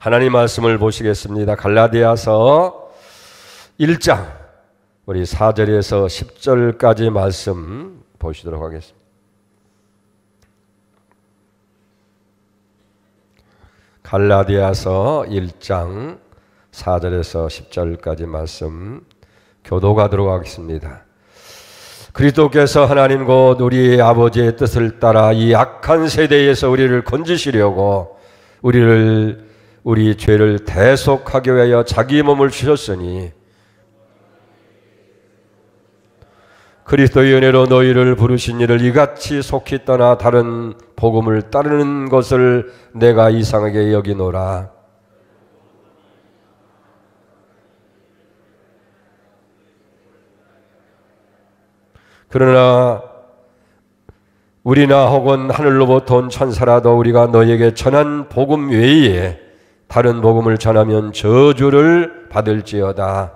하나님 말씀을 보시겠습니다. 갈라디아서 1장 우리 4절에서 10절까지 말씀 보시도록 하겠습니다. 갈라디아서 1장 4절에서 10절까지 말씀 교독하도록 하겠습니다. 그리스도께서 하나님 곧 우리 아버지의 뜻을 따라 이 악한 세대에서 우리를 건지시려고 우리 죄를 대속하기 위하여 자기 몸을 주셨으니 그리스도의 은혜로 너희를 부르신 이를 이같이 속히 떠나 다른 복음을 따르는 것을 내가 이상하게 여기노라. 그러나 우리나 혹은 하늘로부터 온 천사라도 우리가 너희에게 전한 복음 외에 다른 복음을 전하면 저주를 받을지어다.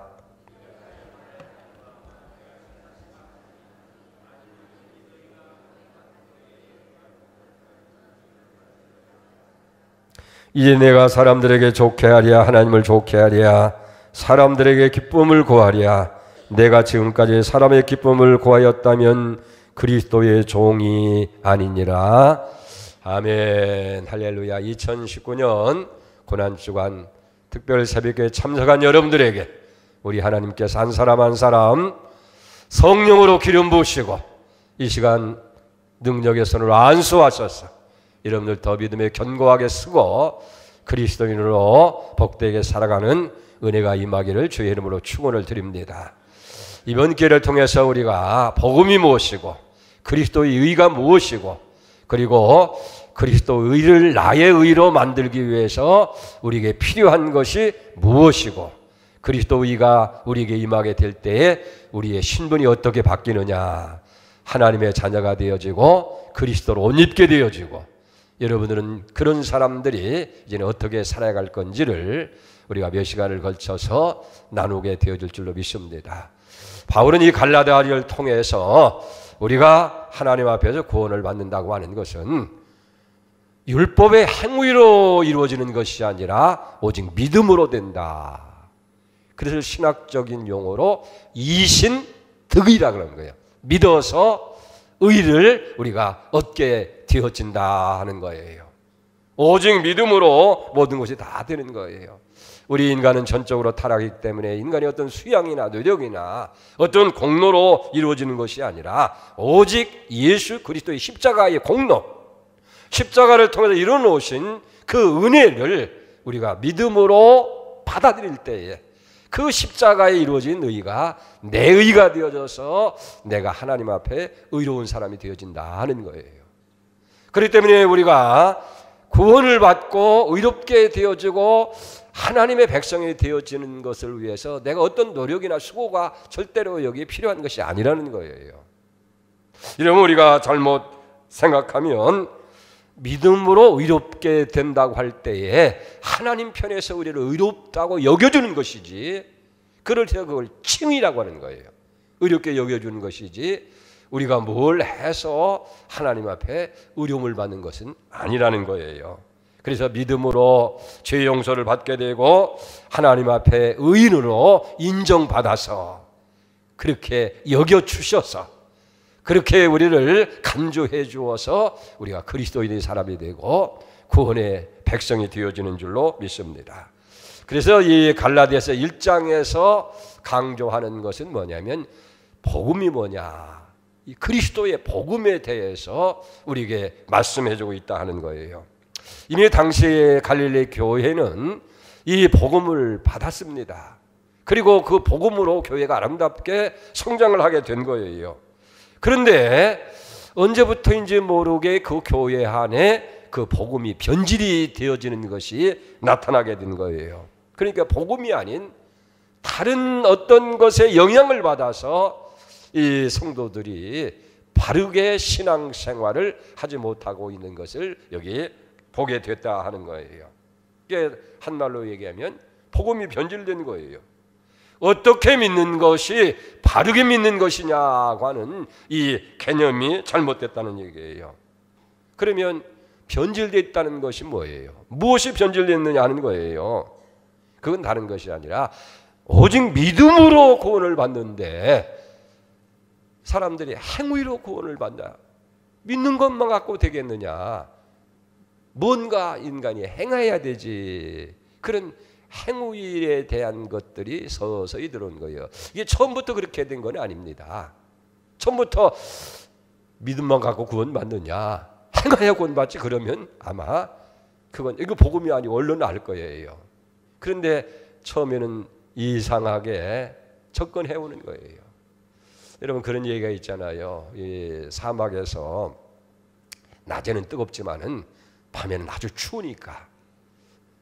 이제 내가 사람들에게 좋게 하랴 하나님을 좋게 하랴 사람들에게 기쁨을 구하랴 내가 지금까지 사람의 기쁨을 구하였다면 그리스도의 종이 아니니라. 아멘. 할렐루야. 2019년 고난주간 특별 새벽에 참석한 여러분들에게 우리 하나님께서 한 사람 한 사람 성령으로 기름 부으시고 이 시간 능력의 손으로 안수하셔서 여러분들 더 믿음에 견고하게 쓰고 그리스도인으로 복되게 살아가는 은혜가 임하기를 주의 이름으로 축원을 드립니다. 이번 기회를 통해서 우리가 복음이 무엇이고 그리스도의 의가 무엇이고 그리고 그리스도의 의를 나의 의로 만들기 위해서 우리에게 필요한 것이 무엇이고 그리스도의 의가 우리에게 임하게 될 때에 우리의 신분이 어떻게 바뀌느냐 하나님의 자녀가 되어지고 그리스도로 옷 입게 되어지고 여러분들은 그런 사람들이 이제는 어떻게 살아갈 건지를 우리가 몇 시간을 걸쳐서 나누게 되어질 줄로 믿습니다. 바울은 이 갈라디아를 통해서 우리가 하나님 앞에서 구원을 받는다고 하는 것은 율법의 행위로 이루어지는 것이 아니라 오직 믿음으로 된다. 그래서 신학적인 용어로 이신득이라 그러는 거예요. 믿어서 의를 우리가 얻게 되어진다 하는 거예요. 오직 믿음으로 모든 것이 다 되는 거예요. 우리 인간은 전적으로 타락이기 때문에 인간의 어떤 수양이나 노력이나 어떤 공로로 이루어지는 것이 아니라 오직 예수 그리스도의 십자가의 공로, 십자가를 통해서 이뤄놓으신 그 은혜를 우리가 믿음으로 받아들일 때에 그 십자가에 이루어진 의가 내 의가 되어져서 내가 하나님 앞에 의로운 사람이 되어진다 하는 거예요. 그렇기 때문에 우리가 구원을 받고 의롭게 되어지고 하나님의 백성이 되어지는 것을 위해서 내가 어떤 노력이나 수고가 절대로 여기에 필요한 것이 아니라는 거예요. 이러면 우리가 잘못 생각하면 믿음으로 의롭게 된다고 할 때에 하나님 편에서 우리를 의롭다고 여겨주는 것이지 그래서 그걸 칭의라고 하는 거예요. 의롭게 여겨주는 것이지 우리가 뭘 해서 하나님 앞에 의로움을 받는 것은 아니라는 거예요. 그래서 믿음으로 죄 용서를 받게 되고 하나님 앞에 의인으로 인정받아서 그렇게 여겨주셔서 그렇게 우리를 간주해 주어서 우리가 그리스도인의 사람이 되고 구원의 백성이 되어지는 줄로 믿습니다. 그래서 이 갈라디아서 1장에서 강조하는 것은 뭐냐면 복음이 뭐냐, 이 그리스도의 복음에 대해서 우리에게 말씀해주고 있다 하는 거예요. 이미 당시의 갈릴리 교회는 이 복음을 받았습니다. 그리고 그 복음으로 교회가 아름답게 성장을 하게 된 거예요. 그런데 언제부터인지 모르게 그 교회 안에 그 복음이 변질이 되어지는 것이 나타나게 된 거예요. 그러니까 복음이 아닌 다른 어떤 것에 영향을 받아서 이 성도들이 바르게 신앙생활을 하지 못하고 있는 것을 여기 보게 됐다 하는 거예요. 이게 한말로 얘기하면 복음이 변질된 거예요. 어떻게 믿는 것이 바르게 믿는 것이냐고 하는 이 개념이 잘못됐다는 얘기예요. 그러면 변질되어 있다는 것이 뭐예요? 무엇이 변질됐느냐 하는 거예요. 그건 다른 것이 아니라 오직 믿음으로 구원을 받는데 사람들이 행위로 구원을 받냐? 믿는 것만 갖고 되겠느냐? 뭔가 인간이 행해야 되지. 그런 행위에 대한 것들이 서서히 들어온 거예요. 이게 처음부터 그렇게 된 건 아닙니다. 처음부터 믿음만 갖고 구원 받느냐? 행해야 구원 받지. 그러면 아마 그건 이거 복음이 아니고 얼른 알 거예요. 그런데 처음에는 이상하게 접근해 오는 거예요. 여러분 그런 얘기가 있잖아요. 이 사막에서 낮에는 뜨겁지만은 밤에는 아주 추우니까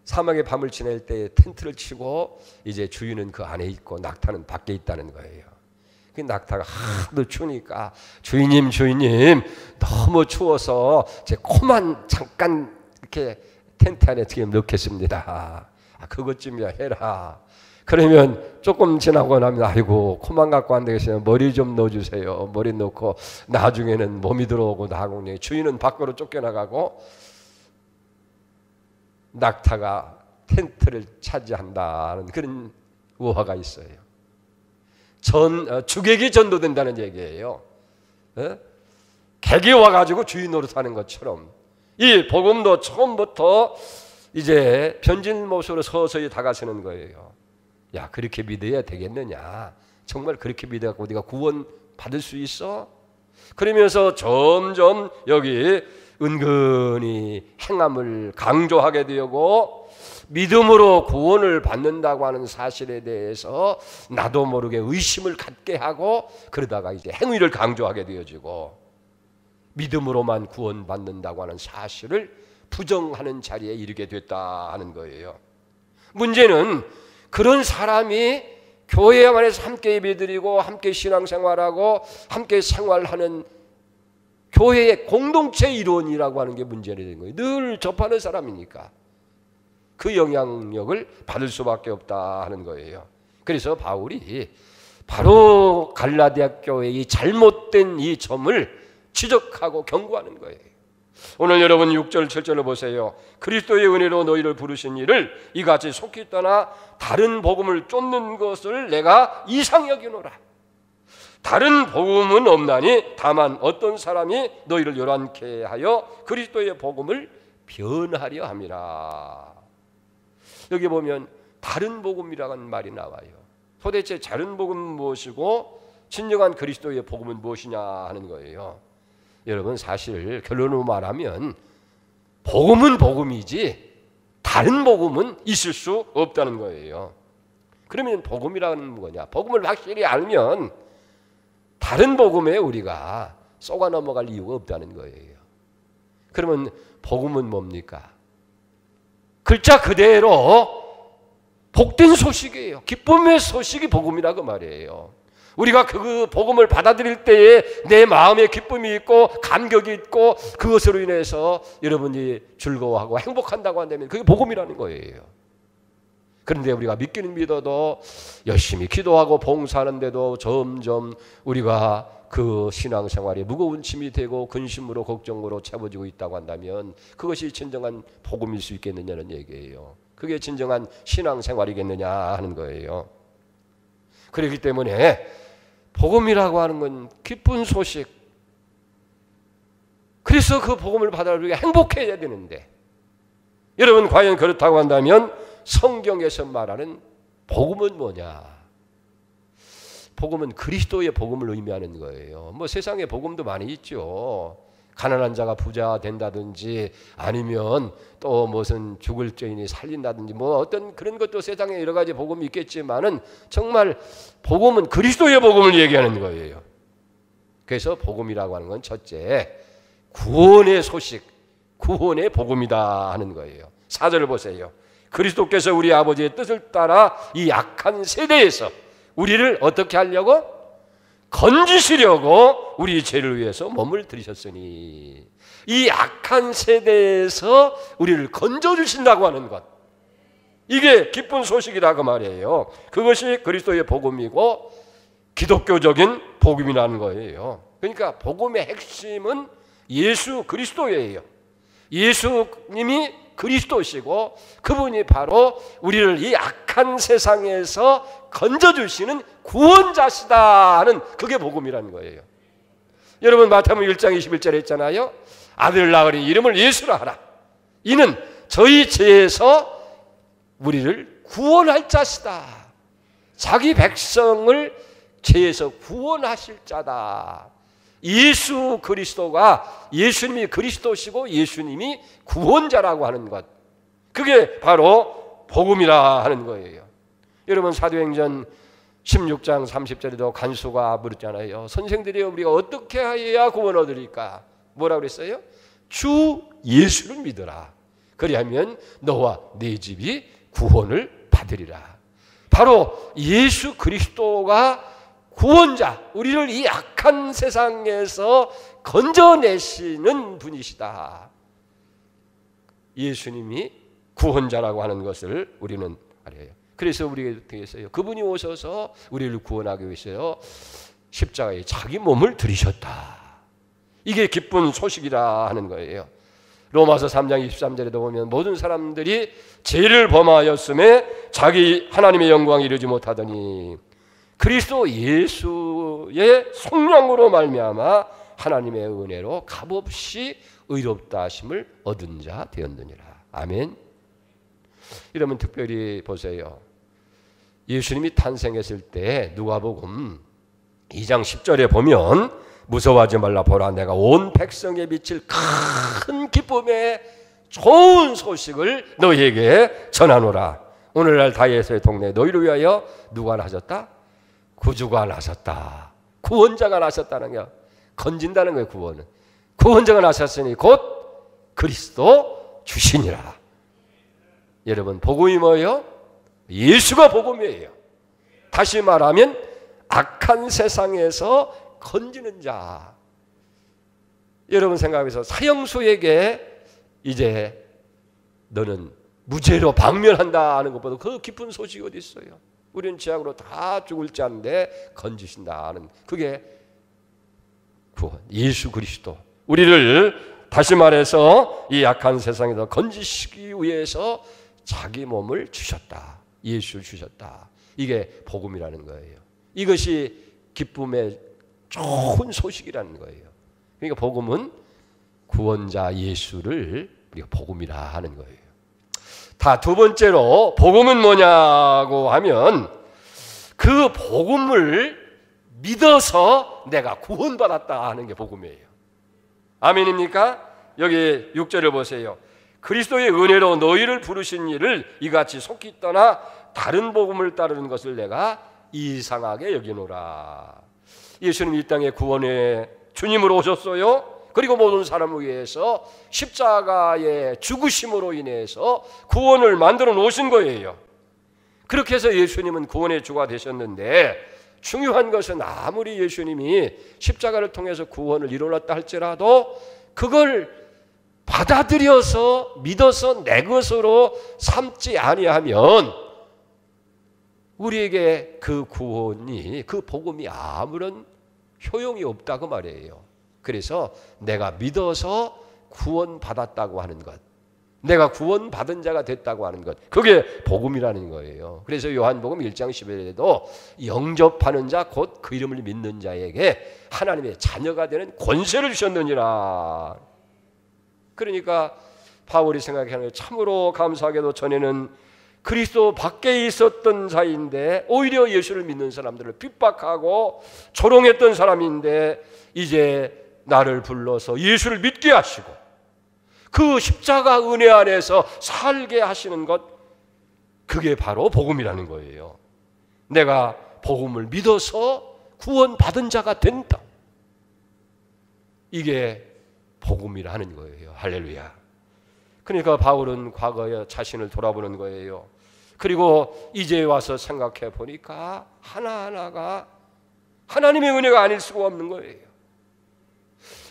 사막에 밤을 지낼 때 텐트를 치고 이제 주인은 그 안에 있고 낙타는 밖에 있다는 거예요. 그 낙타가 하도 추우니까 주인님 너무 추워서 제 코만 잠깐 이렇게 텐트 안에 지금 넣겠습니다. 그것쯤이야 해라. 그러면 조금 지나고 나면 아이고 코만 갖고 안 되겠어요. 머리 좀 넣어주세요. 머리 넣고 나중에는 몸이 들어오고 나중에 주인은 밖으로 쫓겨나가고 낙타가 텐트를 차지한다는 그런 우화가 있어요. 주객이 전도된다는 얘기예요. 객이 와가지고 주인 노릇하는 것처럼 이 복음도 처음부터 이제 변진 모습으로 서서히 다가서는 거예요. 야, 그렇게 믿어야 되겠느냐? 정말 그렇게 믿어갖고 네가 구원 받을 수 있어? 그러면서 점점 여기 은근히 행함을 강조하게 되고 믿음으로 구원을 받는다고 하는 사실에 대해서 나도 모르게 의심을 갖게 하고 그러다가 이제 행위를 강조하게 되어지고 믿음으로만 구원받는다고 하는 사실을 부정하는 자리에 이르게 됐다 하는 거예요. 문제는 그런 사람이 교회 안에서 함께 예배드리고 함께 신앙생활하고 함께 생활하는 교회의 공동체 일원이라고 하는 게 문제가 되는 거예요. 늘 접하는 사람이니까 그 영향력을 받을 수밖에 없다 하는 거예요. 그래서 바울이 바로 갈라디아 교회의 잘못된 이 점을 지적하고 경고하는 거예요. 오늘 여러분 6절 7절을 보세요. 그리스도의 은혜로 너희를 부르신 이를 이같이 속히 떠나 다른 복음을 쫓는 것을 내가 이상 여기노라. 다른 복음은 없나니 다만 어떤 사람이 너희를 요란케 하여 그리스도의 복음을 변하려 함이라. 여기 보면 다른 복음이라는 말이 나와요. 도대체 다른 복음은 무엇이고 진정한 그리스도의 복음은 무엇이냐 하는 거예요. 여러분 사실 결론으로 말하면 복음은 복음이지 다른 복음은 있을 수 없다는 거예요. 그러면 복음이라는 뭐냐? 복음을 확실히 알면 다른 복음에 우리가 쏘가 넘어갈 이유가 없다는 거예요. 그러면 복음은 뭡니까? 글자 그대로 복된 소식이에요. 기쁨의 소식이 복음이라고 말이에요. 우리가 그 복음을 받아들일 때에 내 마음에 기쁨이 있고 감격이 있고 그것으로 인해서 여러분이 즐거워하고 행복한다고 한다면 그게 복음이라는 거예요. 그런데 우리가 믿기는 믿어도 열심히 기도하고 봉사하는데도 점점 우리가 그 신앙생활에 무거운 짐이 되고 근심으로 걱정으로 채워지고 있다고 한다면 그것이 진정한 복음일 수 있겠느냐는 얘기예요. 그게 진정한 신앙생활이겠느냐 하는 거예요. 그렇기 때문에 복음이라고 하는 건 기쁜 소식. 그래서 그 복음을 받아 우리가 행복해야 되는데 여러분 과연 그렇다고 한다면 성경에서 말하는 복음은 뭐냐? 복음은 그리스도의 복음을 의미하는 거예요. 뭐 세상에 복음도 많이 있죠. 가난한 자가 부자 된다든지 아니면 또 무슨 죽을 죄인이 살린다든지 뭐 어떤 그런 것도 세상에 여러 가지 복음이 있겠지만은 정말 복음은 그리스도의 복음을 얘기하는 거예요. 그래서 복음이라고 하는 건 첫째 구원의 소식, 구원의 복음이다 하는 거예요. 4절을 보세요. 그리스도께서 우리 아버지의 뜻을 따라 이 악한 세대에서 우리를 어떻게 하려고? 건지시려고 우리 죄를 위해서 몸을 들이셨으니 이 악한 세대에서 우리를 건져주신다고 하는 것, 이게 기쁜 소식이라고 말이에요. 그것이 그리스도의 복음이고 기독교적인 복음이라는 거예요. 그러니까 복음의 핵심은 예수 그리스도예요. 예수님이 그리스도시고 그분이 바로 우리를 이 악한 세상에서 건져주시는 구원자시다 하는 그게 복음이라는 거예요. 여러분 마태복음 1장 21절에 있잖아요. 아들 낳으니 이름을 예수라 하라. 이는 저희 죄에서 우리를 구원할 자시다. 자기 백성을 죄에서 구원하실 자다. 예수 그리스도가 예수님이 그리스도시고 예수님이 구원자라고 하는 것, 그게 바로 복음이라 하는 거예요. 여러분 사도행전 16장 30절에도 간수가 물었잖아요. 선생들이여 우리가 어떻게 하여야 구원 얻으리까? 뭐라고 그랬어요? 주 예수를 믿어라. 그리하면 너와 네 집이 구원을 받으리라. 바로 예수 그리스도가 구원자, 우리를 이 악한 세상에서 건져내시는 분이시다. 예수님이 구원자라고 하는 것을 우리는 알아요. 그래서 우리가 어떻게 했어요? 그분이 오셔서 우리를 구원하기 위해서 십자가에 자기 몸을 들이셨다. 이게 기쁜 소식이라 하는 거예요. 로마서 3장 23절에도 보면 모든 사람들이 죄를 범하였음에 자기 하나님의 영광을 이루지 못하더니 그리스도 예수의 성령으로 말미암아 하나님의 은혜로 값없이 의롭다 하심을 얻은 자 되었느니라. 아멘. 이러면 특별히 보세요. 예수님이 탄생했을 때 누가복음 2장 10절에 보면 무서워하지 말라 보라 내가 온 백성에 미칠 큰 기쁨의 좋은 소식을 너희에게 전하노라. 오늘날 다윗의 동네 너희를 위하여 누가 나셨다? 구주가 나셨다. 구원자가 나셨다는 게 건진다는 거예요. 구원은 구원자가 나셨으니 곧 그리스도 주시니라. 여러분 복음이 뭐예요? 예수가 복음이에요. 다시 말하면 악한 세상에서 건지는 자. 여러분 생각해서 사형수에게 이제 너는 무죄로 방면한다 하는 것보다 그 깊은 소식이 어디 있어요? 우리는 죄악으로 다 죽을 자인데 건지신다는 그게 구원. 예수 그리스도 우리를 다시 말해서 이 악한 세상에서 건지시기 위해서 자기 몸을 주셨다. 예수를 주셨다. 이게 복음이라는 거예요. 이것이 기쁨의 좋은 소식이라는 거예요. 그러니까 복음은 구원자 예수를 우리가 복음이라 하는 거예요. 다 두 번째로 복음은 뭐냐고 하면 그 복음을 믿어서 내가 구원받았다 하는 게 복음이에요. 아멘입니까? 여기 6절을 보세요. 그리스도의 은혜로 너희를 부르신 일을 이같이 속히 떠나 다른 복음을 따르는 것을 내가 이상하게 여기노라. 예수님 이 땅에 구원의 주님으로 오셨어요. 그리고 모든 사람을 위해서 십자가의 죽으심으로 인해서 구원을 만들어 놓으신 거예요. 그렇게 해서 예수님은 구원의 주가 되셨는데 중요한 것은 아무리 예수님이 십자가를 통해서 구원을 이루었다 할지라도 그걸 받아들여서 믿어서 내 것으로 삼지 아니하면 우리에게 그 구원이 그 복음이 아무런 효용이 없다고 말이에요. 그래서 내가 믿어서 구원받았다고 하는 것, 내가 구원받은 자가 됐다고 하는 것, 그게 복음이라는 거예요. 그래서 요한복음 1장 11절에도 영접하는 자 곧 그 이름을 믿는 자에게 하나님의 자녀가 되는 권세를 주셨느니라. 그러니까 바울이 생각하는 참으로 감사하게도 전에는 그리스도 밖에 있었던 자인데 오히려 예수를 믿는 사람들을 핍박하고 조롱했던 사람인데 이제 나를 불러서 예수를 믿게 하시고 그 십자가 은혜 안에서 살게 하시는 것, 그게 바로 복음이라는 거예요. 내가 복음을 믿어서 구원받은 자가 된다. 이게 복음이라는 거예요. 할렐루야. 그러니까 바울은 과거에 자신을 돌아보는 거예요. 그리고 이제 와서 생각해 보니까 하나하나가 하나님의 은혜가 아닐 수가 없는 거예요.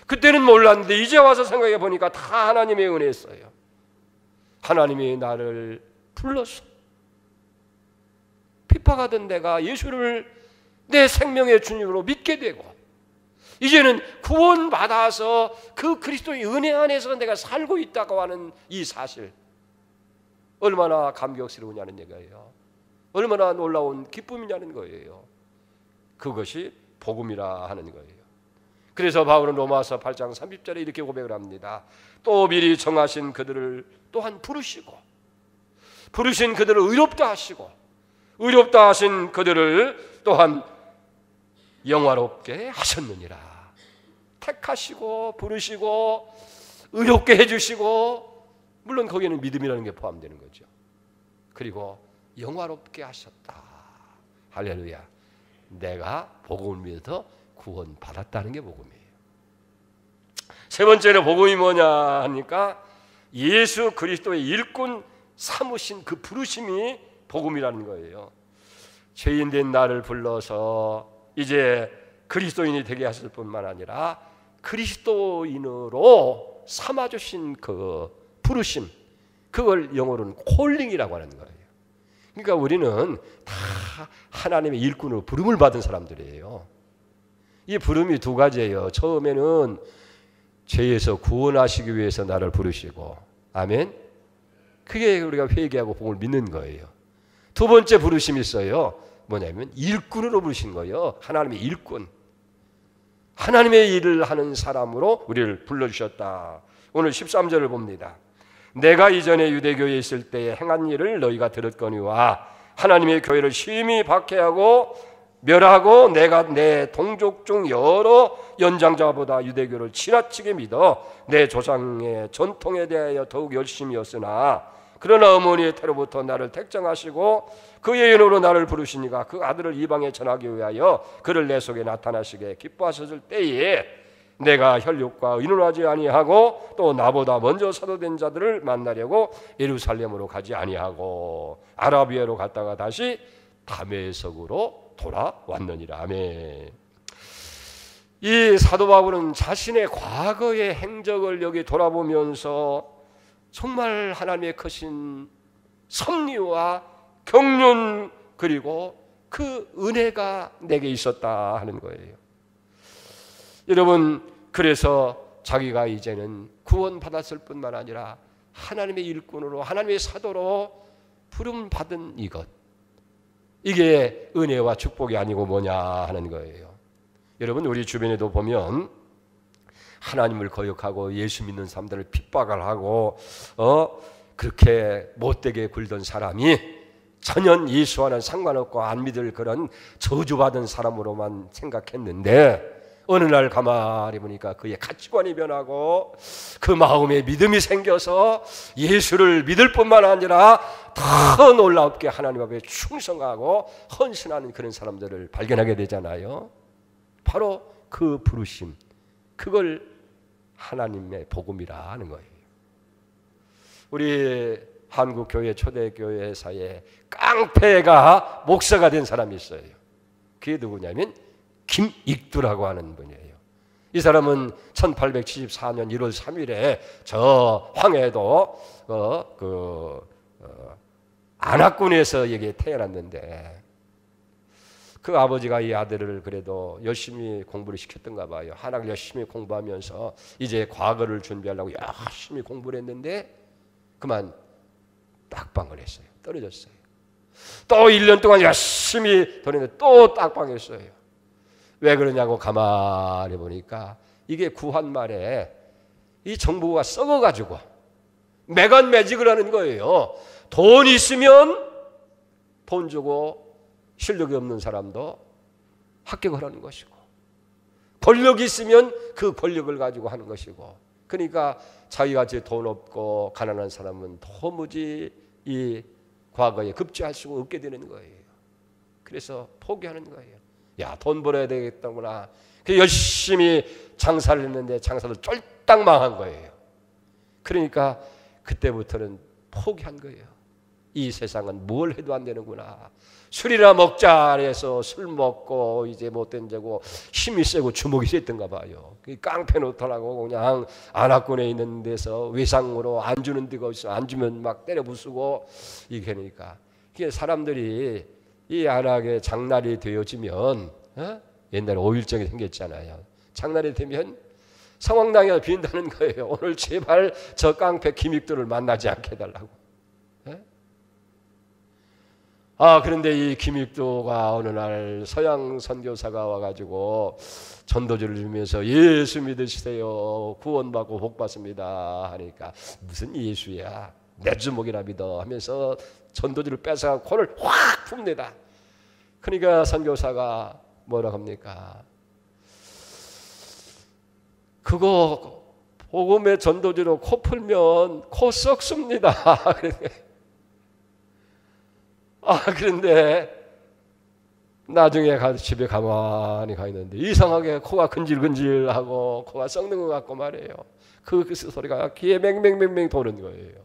그때는 몰랐는데 이제 와서 생각해 보니까 다 하나님의 은혜였어요. 하나님이 나를 불러서 핍박하던 내가 예수를 내 생명의 주님으로 믿게 되고 이제는 구원받아서 그 그리스도의 은혜 안에서 내가 살고 있다고 하는 이 사실, 얼마나 감격스러우냐는 얘기예요. 얼마나 놀라운 기쁨이냐는 거예요. 그것이 복음이라 하는 거예요. 그래서 바울은 로마서 8장 30절에 이렇게 고백을 합니다. 또 미리 정하신 그들을 또한 부르시고, 부르신 그들을 의롭다 하시고, 의롭다 하신 그들을 또한 영화롭게 하셨느니라. 택하시고 부르시고 의롭게 해주시고, 물론 거기에는 믿음이라는 게 포함되는 거죠. 그리고 영화롭게 하셨다. 할렐루야. 내가 복음을 믿어서 구원받았다는 게 복음이에요. 세 번째로 복음이 뭐냐 하니까 예수 그리스도의 일꾼 삼으신 그 부르심이 복음이라는 거예요. 죄인된 나를 불러서 이제 그리스도인이 되게 하실 뿐만 아니라 그리스도인으로 삼아주신 그 부르심, 그걸 영어로는 콜링이라고 하는 거예요. 그러니까 우리는 다 하나님의 일꾼으로 부름을 받은 사람들이에요. 이 부름이 두 가지예요. 처음에는 죄에서 구원하시기 위해서 나를 부르시고, 아멘. 그게 우리가 회개하고 복음을 믿는 거예요. 두 번째 부르심이 있어요. 뭐냐면 일꾼으로 부르신 거예요. 하나님의 일꾼, 하나님의 일을 하는 사람으로 우리를 불러주셨다. 오늘 13절을 봅니다. 내가 이전에 유대교에 있을 때에 행한 일을 너희가 들었거니와 하나님의 교회를 심히 박해하고 멸하고 내가 내 동족 중 여러 연장자보다 유대교를 지나치게 믿어 내 조상의 전통에 대하여 더욱 열심이었으나 그러나 어머니의 태로부터 나를 택정하시고 그의 은혜로 나를 부르시니가 그 아들을 이방에 전하기 위하여 그를 내 속에 나타나시게 기뻐하셨을 때에 내가 혈육과 의논하지 아니하고 또 나보다 먼저 사도된 자들을 만나려고 예루살렘으로 가지 아니하고 아라비아로 갔다가 다시 다메섹으로 돌아왔느니라. 아멘. 이 사도 바울은 자신의 과거의 행적을 여기 돌아보면서 정말 하나님의 크신 섭리와 경륜 그리고 그 은혜가 내게 있었다 하는 거예요. 여러분, 그래서 자기가 이제는 구원받았을 뿐만 아니라 하나님의 일꾼으로, 하나님의 사도로 부름받은 이것, 이게 은혜와 축복이 아니고 뭐냐 하는 거예요. 여러분, 우리 주변에도 보면 하나님을 거역하고 예수 믿는 사람들을 핍박을 하고 그렇게 못되게 굴던 사람이 전혀 예수와는 상관없고 안 믿을 그런 저주받은 사람으로만 생각했는데 어느 날 가만히 보니까 그의 가치관이 변하고 그 마음에 믿음이 생겨서 예수를 믿을 뿐만 아니라 더 놀랍게 하나님 앞에 충성하고 헌신하는 그런 사람들을 발견하게 되잖아요. 바로 그 부르심, 그걸 하나님의 복음이라 하는 거예요. 우리 한국교회 초대교회사에 깡패가 목사가 된 사람이 있어요. 그게 누구냐면 김익두라고 하는 분이에요. 이 사람은 1874년 1월 3일에 저 황해도 안악군에서 여기에 태어났는데 그 아버지가 이 아들을 그래도 열심히 공부를 시켰던가 봐요. 한학을 열심히 공부하면서 이제 과거를 준비하려고 열심히 공부를 했는데 그만 딱방을 했어요. 떨어졌어요. 또 1년 동안 열심히 돌았는데 또 딱방했어요. 왜 그러냐고 가만히 보니까 이게 구한말에 이 정부가 썩어가지고 매간매직을 하는 거예요. 돈 있으면 돈 주고 실력이 없는 사람도 합격을 하는 것이고 권력이 있으면 그 권력을 가지고 하는 것이고, 그러니까 자기같이 돈 없고 가난한 사람은 도무지 이 과거에 급제할 수가 없게 되는 거예요. 그래서 포기하는 거예요. 야, 돈 벌어야 되겠다구나. 열심히 장사를 했는데 장사도 쫄딱 망한 거예요. 그러니까 그때부터는 포기한 거예요. 이 세상은 뭘 해도 안 되는구나. 술이나 먹자 해서 술 먹고 이제 못된 자고 힘이 세고 주먹이 세던가 봐요. 깡패 노릇하라고 그냥 안악군에 있는 데서 외상으로 안 주는 데가 있어. 안 주면 막 때려 부수고 이게 되니까 이게 사람들이 이 안악에 장날이 되어지면 옛날에 5.1정이 생겼잖아요. 장날이 되면 상황당해서 빈다는 거예요. 오늘 제발 저 깡패 기믹들을 만나지 않게 해달라고. 그런데 이 기믹도가 어느 날 서양 선교사가 와가지고 전도지를 주면서 예수 믿으시세요, 구원받고 복받습니다 하니까 무슨 예수야, 내 주먹이나 믿어 하면서 전도지를 뺏어가 코를 확 풉니다. 그러니까 선교사가 뭐라 합니까? 그거 복음의 전도지로 코 풀면 코 썩습니다. 그런데 나중에 집에 가만히 가 있는데 이상하게 코가 근질근질하고 코가 썩는 것 같고 말이에요. 그 소리가 귀에 맹맹맹맹 도는 거예요.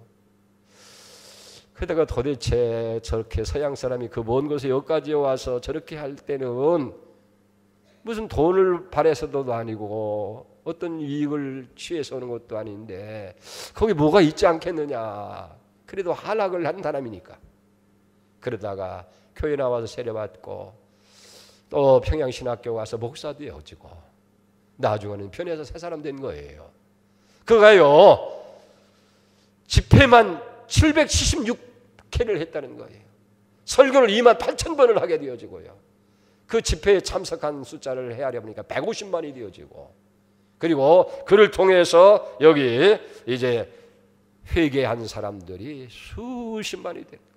그러다가 도대체 저렇게 서양 사람이 그 먼 곳에 여기까지 와서 저렇게 할 때는 무슨 돈을 바래서도 아니고 어떤 이익을 취해서 오는 것도 아닌데 거기 뭐가 있지 않겠느냐. 그래도 한학을 한 사람이니까. 그러다가 교회 나와서 세례받고 또 평양신학교 와서 목사 되어지고 나중에는 변해서 새 사람 된 거예요. 그가요 집회만 776회를 했다는 거예요. 설교를 28,000번을 하게 되어지고요. 그 집회에 참석한 숫자를 헤아려 보니까 150만이 되어지고, 그리고 그를 통해서 여기 이제 회개한 사람들이 수십만이 된 거예요.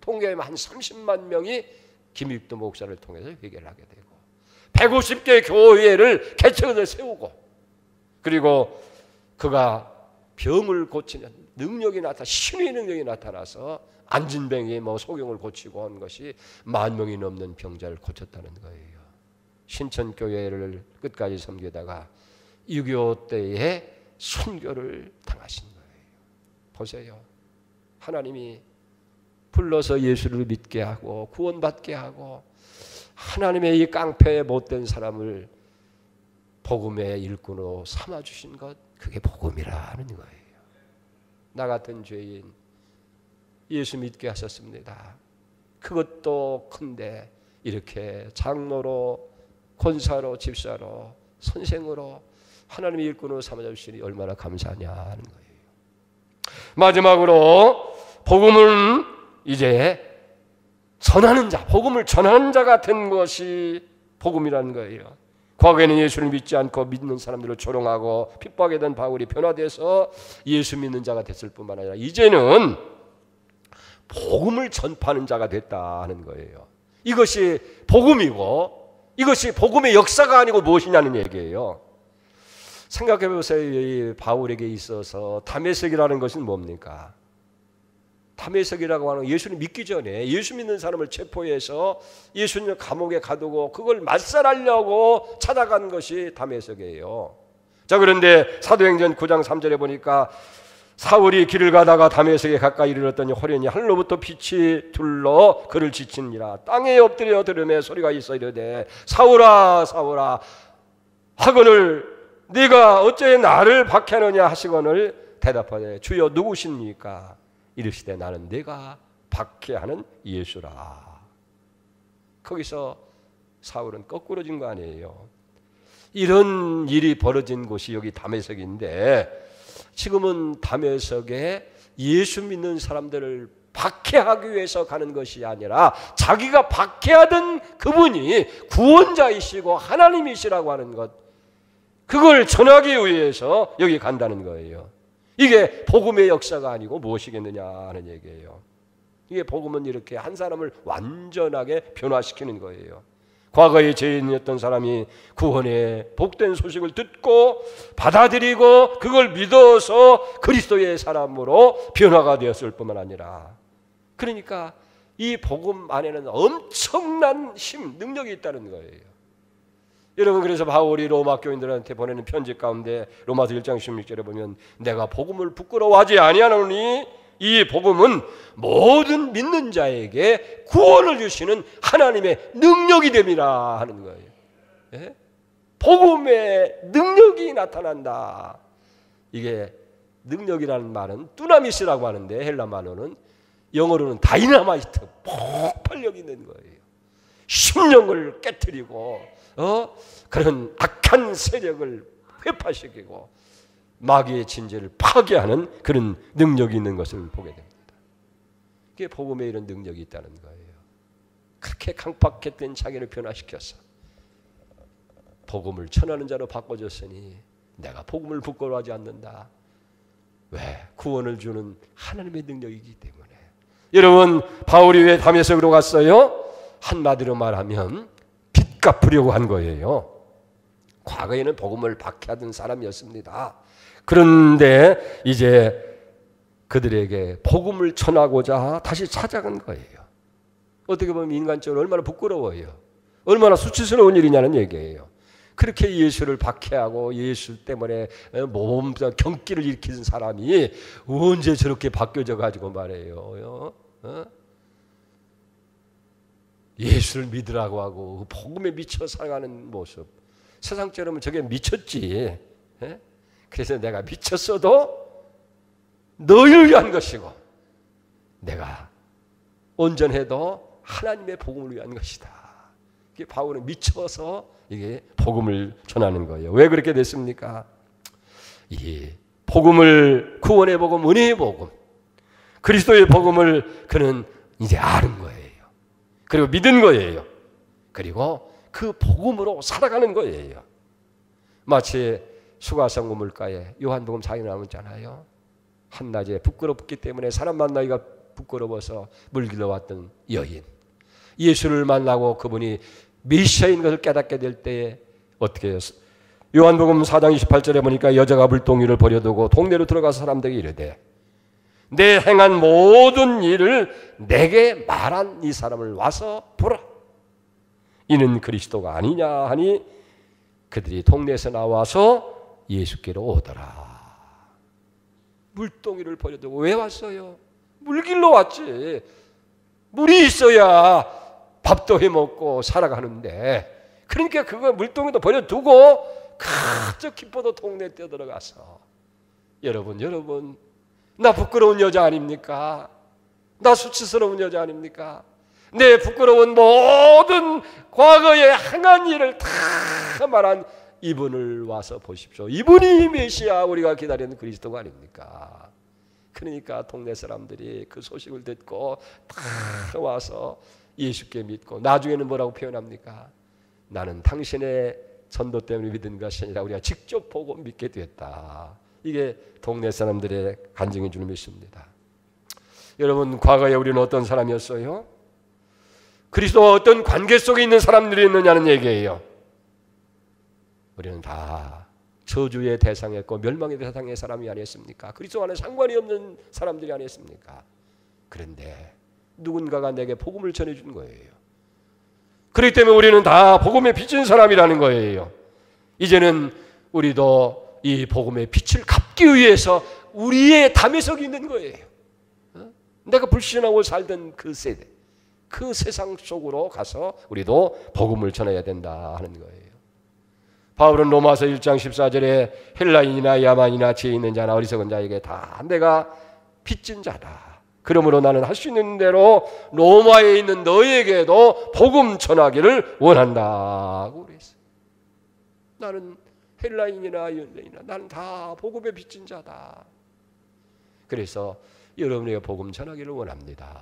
통계하면 한 30만 명이 김익도 목사를 통해서 회개를 하게 되고 150개 교회를 개척을 세우고, 그리고 그가 병을 고치는 능력이 신의 능력이 나타나서 안진뱅이 소경을 고치고 한 것이 10,000명이 넘는 병자를 고쳤다는 거예요. 신천교회를 끝까지 섬기다가 6.25 때에 순교를 당하신 거예요. 보세요. 하나님이 불러서 예수를 믿게 하고 구원받게 하고 하나님의 이 깡패에 못된 사람을 복음의 일꾼으로 삼아주신 것, 그게 복음이라는 거예요. 나 같은 죄인 예수 믿게 하셨습니다. 그것도 큰데 이렇게 장로로, 권사로, 집사로, 선생으로 하나님의 일꾼으로 삼아주시니 얼마나 감사하냐는 거예요. 마지막으로 복음은 이제 전하는 자, 복음을 전하는 자가 된 것이 복음이라는 거예요. 과거에는 예수를 믿지 않고 믿는 사람들을 조롱하고 핍박하던 바울이 변화돼서 예수 믿는 자가 됐을 뿐만 아니라 이제는 복음을 전파하는 자가 됐다 하는 거예요. 이것이 복음이고 이것이 복음의 역사가 아니고 무엇이냐는 얘기예요. 생각해 보세요. 이 바울에게 있어서 다메섹이라는 것은 뭡니까? 다메섹이라고 하는 예수를 믿기 전에 예수 믿는 사람을 체포해서 예수님 감옥에 가두고 그걸 말살하려고 찾아간 것이 다메섹이에요. 자, 그런데 사도행전 9장 3절에 보니까 사울이 길을 가다가 다메섹에 가까이 이르렀더니 호련히 하늘로부터 빛이 둘러 그를 지치니라. 땅에 엎드려 들으며 소리가 있어 이르되 사울아 사울아 하거늘 네가 어째 나를 박해하느냐 하시거늘 대답하되 주여 누구십니까? 이르시되 나는 네가 박해하는 예수라. 거기서 사울은 거꾸러진 거 아니에요. 이런 일이 벌어진 곳이 여기 다메섹인데 지금은 다메섹에 예수 믿는 사람들을 박해하기 위해서 가는 것이 아니라 자기가 박해하던 그분이 구원자이시고 하나님이시라고 하는 것, 그걸 전하기 위해서 여기 간다는 거예요. 이게 복음의 역사가 아니고 무엇이겠느냐 하는 얘기예요. 이게 복음은 이렇게 한 사람을 완전하게 변화시키는 거예요. 과거의 죄인이었던 사람이 구원의 복된 소식을 듣고 받아들이고 그걸 믿어서 그리스도의 사람으로 변화가 되었을 뿐만 아니라, 그러니까 이 복음 안에는 엄청난 힘, 능력이 있다는 거예요. 여러분, 그래서 바울이 로마 교인들한테 보내는 편지 가운데 로마서 1장 16절에 보면 내가 복음을 부끄러워하지 아니하노니 이 복음은 모든 믿는 자에게 구원을 주시는 하나님의 능력이 됨이라 하는 거예요. 예? 복음의 능력이 나타난다. 이게 능력이라는 말은 뚜나미스라고 하는데 헬라 말로는, 영어로는 다이나마이트, 폭발력 있는 거예요. 심령을 깨트리고 그런 악한 세력을 회파시키고 마귀의 진죄를 파괴하는 그런 능력이 있는 것을 보게 됩니다. 그게 복음에 이런 능력이 있다는 거예요. 그렇게 강팍했던 자기를 변화시켜서 복음을 전하는 자로 바꿔줬으니 내가 복음을 부끄러워하지 않는다. 왜? 구원을 주는 하나님의 능력이기 때문에. 여러분, 바울이 왜 다메섹으로 갔어요? 한마디로 말하면 빚 갚으려고 한 거예요. 과거에는 복음을 박해하던 사람이었습니다. 그런데 이제 그들에게 복음을 전하고자 다시 찾아간 거예요. 어떻게 보면 인간적으로 얼마나 부끄러워요. 얼마나 수치스러운 일이냐는 얘기예요. 그렇게 예수를 박해하고 예수 때문에 몸 경기를 일으키는 사람이 언제 저렇게 바뀌어져 가지고 말해요. 예수를 믿으라고 하고 복음에 미쳐 살아가는 모습. 세상처럼 저게 미쳤지. 그래서 내가 미쳤어도 너희를 위한 것이고 내가 온전해도 하나님의 복음을 위한 것이다. 이게 바울은 미쳐서 이게 복음을 전하는 거예요. 왜 그렇게 됐습니까? 이 복음을, 구원의 복음, 은혜의 복음, 그리스도의 복음을 그는 이제 아는 거예요. 그리고 믿은 거예요. 그리고 그 복음으로 살아가는 거예요. 마치 수가성 우물가에 요한복음 4에 나오잖아요. 한낮에 부끄럽기 때문에 사람 만나기가 부끄러워서 물 길러 왔던 여인, 예수를 만나고 그분이 메시아인 것을 깨닫게 될 때에 어떻게 해요? 요한복음 4장 28절에 보니까 여자가 물동이를 버려두고 동네로 들어가서 사람들에게 이르되 내 행한 모든 일을 내게 말한 이 사람을 와서 보라. 이는 그리스도가 아니냐 하니 그들이 동네에서 나와서 예수께로 오더라. 물동이를 버려두고 왜 왔어요? 물길로 왔지. 물이 있어야 밥도 해먹고 살아가는데, 그러니까 그거 물동이도 버려두고 가뜩 기뻐도 동네에 뛰어들어가서 여러분 나 부끄러운 여자 아닙니까? 나 수치스러운 여자 아닙니까? 내 부끄러운 모든 과거의 행한 일을 다 말한 이분을 와서 보십시오. 이분이 메시아, 우리가 기다리는 그리스도가 아닙니까? 그러니까 동네 사람들이 그 소식을 듣고 다 와서 예수께 믿고, 나중에는 뭐라고 표현합니까? 나는 당신의 전도 때문에 믿은 것이 아니라 우리가 직접 보고 믿게 됐다. 이게 동네 사람들의 간증해 주는 것입니다. 여러분, 과거에 우리는 어떤 사람이었어요? 그리스도와 어떤 관계 속에 있는 사람들이었느냐는 얘기예요. 우리는 다 저주의 대상이었고 멸망의 대상의 사람이 아니었습니까? 그리스도와는 상관이 없는 사람들이 아니었습니까? 그런데 누군가가 내게 복음을 전해준 거예요. 그렇기 때문에 우리는 다 복음에 비친 사람이라는 거예요. 이제는 우리도 이 복음의 빛을 갚기 위해서 우리의 담에석이 있는 거예요. 내가 불신하고 살던 그 세대, 그 세상 속으로 가서 우리도 복음을 전해야 된다 하는 거예요. 바울은 로마서 1장 14절에 헬라인이나 야만이나 지혜 있는 자나 어리석은 자에게 다 내가 빚진 자다. 그러므로 나는 할 수 있는 대로 로마에 있는 너희에게도 복음 전하기를 원한다고 그랬어요. 나는 헬라인이나 연레인이나 나는 다 복음에 빚진 자다. 그래서 여러분에게 복음 전하기를 원합니다.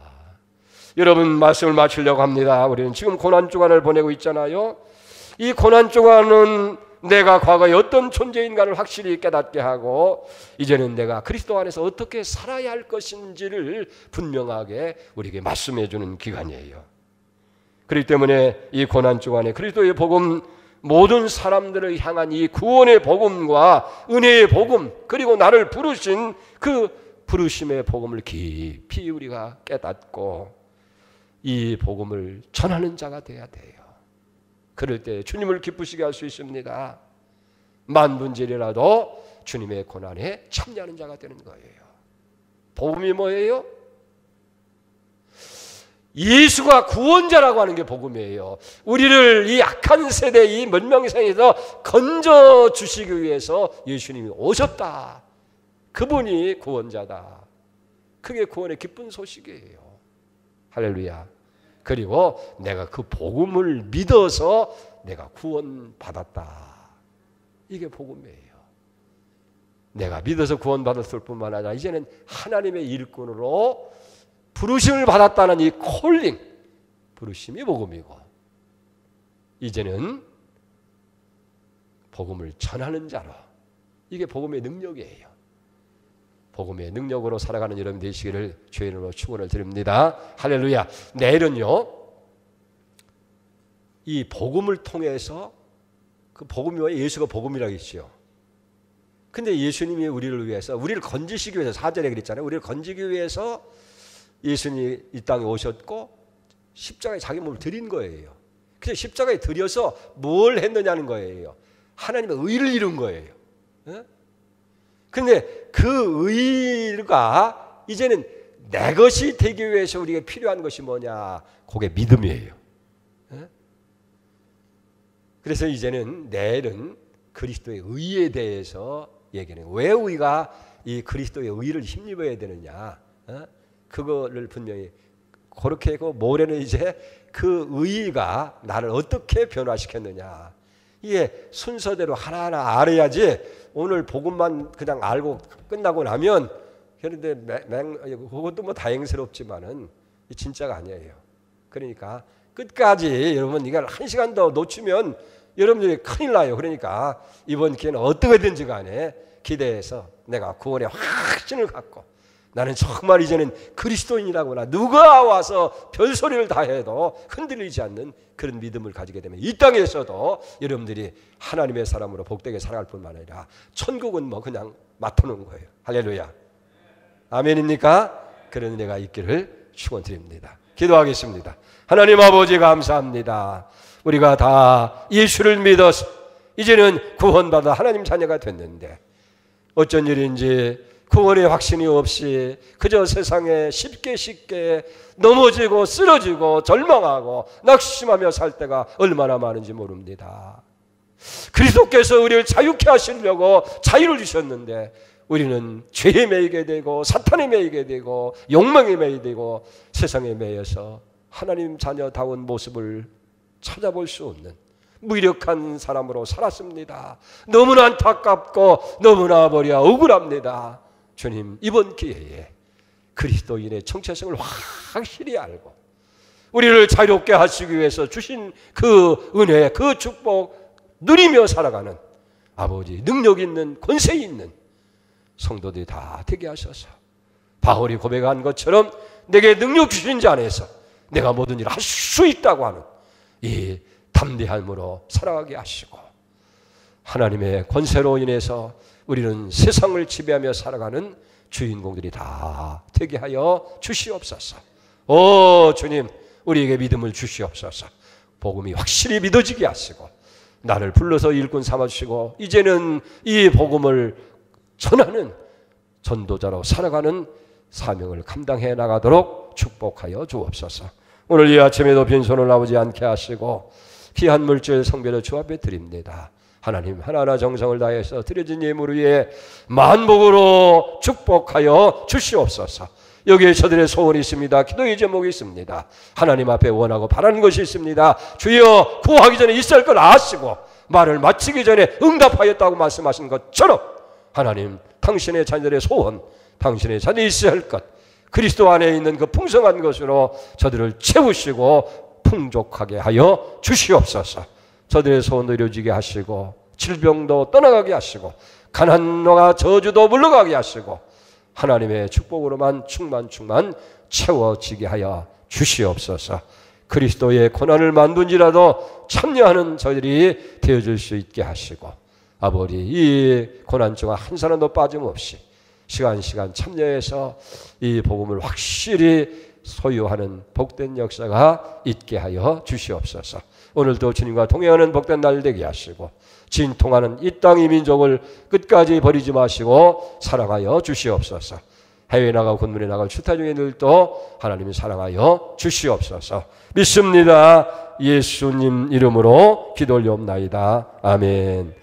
여러분, 말씀을 마치려고 합니다. 우리는 지금 고난주간을 보내고 있잖아요. 이 고난주간은 내가 과거에 어떤 존재인가를 확실히 깨닫게 하고 이제는 내가 그리스도 안에서 어떻게 살아야 할 것인지를 분명하게 우리에게 말씀해 주는 기간이에요. 그렇기 때문에 이 고난주간에 그리스도의 복음, 모든 사람들을 향한 이 구원의 복음과 은혜의 복음, 그리고 나를 부르신 그 부르심의 복음을 깊이 우리가 깨닫고 이 복음을 전하는 자가 되어야 돼요. 그럴 때 주님을 기쁘시게 할 수 있습니다. 만분절이라도 주님의 고난에 참여하는 자가 되는 거예요. 복음이 뭐예요? 예수가 구원자라고 하는 게 복음이에요. 우리를 이 악한 세대, 이 멸망세상에서 건져 주시기 위해서 예수님이 오셨다. 그분이 구원자다. 그게 구원의 기쁜 소식이에요. 할렐루야. 그리고 내가 그 복음을 믿어서 내가 구원받았다. 이게 복음이에요. 내가 믿어서 구원받았을 뿐만 아니라 이제는 하나님의 일꾼으로 부르심을 받았다는 이 콜링, 부르심이 복음이고, 이제는 복음을 전하는 자로, 이게 복음의 능력이에요. 복음의 능력으로 살아가는 여러분 되시기를 주의 이름으로 축원을 드립니다. 할렐루야. 내일은요, 이 복음을 통해서, 그 복음이 왜 예수가 복음이라고 했죠. 근데 예수님이 우리를 위해서, 우리를 건지시기 위해서, 4절에 그랬잖아요. 우리를 건지기 위해서 예수님이 이 땅에 오셨고 십자가에 자기 몸을 드린 거예요. 그래서 십자가에 드려서 뭘 했느냐는 거예요. 하나님의 의를 이룬 거예요. 그런데 그 의가 이제는 내 것이 되기 위해서 우리가 필요한 것이 뭐냐? 그게 믿음이에요. 그래서 이제는 내일은 그리스도의 의에 대해서 얘기해요. 왜 우리가 이 그리스도의 의를 힘입어야 되느냐? 그거를 분명히 그렇게 하고, 모레는 이제 그 의가 나를 어떻게 변화시켰느냐, 이게 순서대로 하나하나 알아야지. 오늘 복음만 그냥 알고 끝나고 나면, 그런데 그것도 뭐 다행스럽지만은 진짜가 아니에요. 그러니까 끝까지 여러분, 이걸 한 시간 더 놓치면 여러분들이 큰일 나요. 그러니까 이번 기회는 어떻게든지 간에 기대해서 내가 구원의 확신을 갖고, 나는 정말 이제는 그리스도인이라구나, 누가 와서 별소리를 다 해도 흔들리지 않는 그런 믿음을 가지게 되면 이 땅에서도 여러분들이 하나님의 사람으로 복되게 살아갈 뿐만 아니라 천국은 뭐 그냥 맡아놓은 거예요. 할렐루야. 아멘입니까? 그런 은혜가 있기를 축원드립니다. 기도하겠습니다. 하나님 아버지, 감사합니다. 우리가 다 예수를 믿어서 이제는 구원받아 하나님 자녀가 됐는데, 어쩐 일인지 구원의 확신이 없이 그저 세상에 쉽게 넘어지고 쓰러지고 절망하고 낙심하며 살 때가 얼마나 많은지 모릅니다. 그리스도께서 우리를 자유케 하시려고 자유를 주셨는데, 우리는 죄에 매이게 되고 사탄에 매이게 되고 욕망에 매이게 되고 세상에 매여서 하나님 자녀다운 모습을 찾아볼 수 없는 무력한 사람으로 살았습니다. 너무나 안타깝고 너무나 머리가 억울합니다. 주님, 이번 기회에 그리스도인의 정체성을 확실히 알고 우리를 자유롭게 하시기 위해서 주신 그 은혜, 그 축복 누리며 살아가는 아버지, 능력 있는, 권세 있는 성도들이 다 되게 하셔서 바울이 고백한 것처럼 내게 능력 주신 자 안에서 내가 모든 일을 할 수 있다고 하는 이 담대함으로 살아가게 하시고, 하나님의 권세로 인해서 우리는 세상을 지배하며 살아가는 주인공들이 다 되게 하여 주시옵소서. 오 주님, 우리에게 믿음을 주시옵소서. 복음이 확실히 믿어지게 하시고 나를 불러서 일꾼 삼아주시고 이제는 이 복음을 전하는 전도자로 살아가는 사명을 감당해 나가도록 축복하여 주옵소서. 오늘 이 아침에도 빈손을 나오지 않게 하시고 귀한 물질 성배를 주 앞에 드립니다. 하나님, 하나하나 정성을 다해서 드려진 예물 위에 만복으로 축복하여 주시옵소서. 여기에 저들의 소원이 있습니다. 기도의 제목이 있습니다. 하나님 앞에 원하고 바라는 것이 있습니다. 주여, 구하기 전에 있을 걸 아시고 말을 마치기 전에 응답하였다고 말씀하신 것처럼 하나님, 당신의 자녀들의 소원, 당신의 자녀에 있어야 할 것, 그리스도 안에 있는 그 풍성한 것으로 저들을 채우시고 풍족하게 하여 주시옵소서. 저들의 소원도 이루어지게 하시고 질병도 떠나가게 하시고 가난과 저주도 물러가게 하시고 하나님의 축복으로만 충만 채워지게 하여 주시옵소서. 그리스도의 고난을 만든지라도 참여하는 저희들이 되어줄 수 있게 하시고, 아버지, 이 고난 중 한 사람도 빠짐없이 시간 참여해서 이 복음을 확실히 소유하는 복된 역사가 있게 하여 주시옵소서. 오늘도 주님과 동행하는 복된 날 되게 하시고 진통하는 이 땅의 민족을 끝까지 버리지 마시고 사랑하여 주시옵소서. 해외에 나가고 군문에 나갈 추타 중인들도 하나님이 사랑하여 주시옵소서. 믿습니다. 예수님 이름으로 기도 올리옵나이다. 아멘.